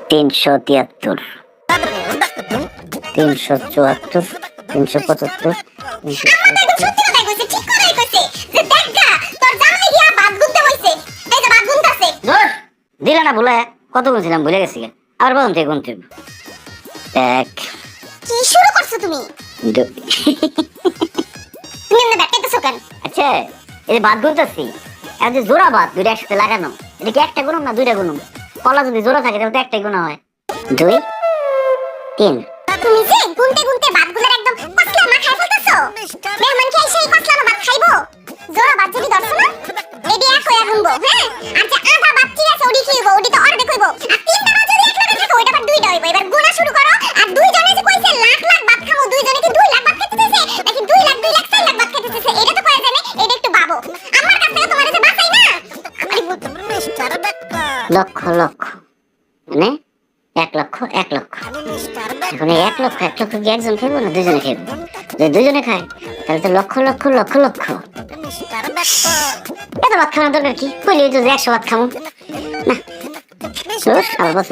373, 374, 375, দিলা না ভুলে কত গুনছিলাম ভুলে গেছি আবার বলুন থেকে গুনতে এক কি শুরু করছো তুমি? দুই তুমি এমনি ব্যাটাইতেছো কেন? আচ্ছা এই যে বাদ গুনতেছি এর যে জোড়া বাদ দুইটা একসাথে লাগানো এটা কি একটা গুনুম না দুইটা গুনুম? কলা যদি জোড়া থাকে তাহলে তো একটাই গুণা হয়। 2 3 তুমি যে গুনতে গুনতে বাদগুলোর একদম কসলা মাথায় ফেলতেছো। মেহমান কি এসে এই কসলানো ভাত খাইবো? জোড়া বাদ যদি ধরছো না এডি এক হইয়া গুনবো, হ্যাঁ? আর যে আধা বাদ কি আছে ওডি কি হইবো? ওডি তো অর্ধেক হইবো। আর তিনটা বাদ যদি এক লগে থাকে ওইটা আবার দুইটা হইবো। এবার গুনা শুরু করো। আর দুইজনে যে কইছে লাখ লাখ বাদ খামো, দুইজনে কি 2 লাখ বাদ খেতে চাইছে নাকি 2 লাখ 2 লাখ 4 লাখ বাদ খেতে চাইছে? এটা তো কয়া যায় না। এটা একটু ভাবো। আমার কাছ থেকে তোমার কাছে বাঁচাই না। আমি বলতে মিস্টার ডাক্তার লক্ষ লক্ষ মানে 1 লক্ষ 1 লক্ষ। এখন এই 1 লক্ষ 1 লক্ষ কি একজন খাইবো না দুজনে খাইবো? যদি দুজনে খায় তাহলে তো লক্ষ লক্ষ লক্ষ লক্ষ। এত ভাত খাওয়ার দরকার কি? বলি তো 100 ভাত খামো না। আবার বলছি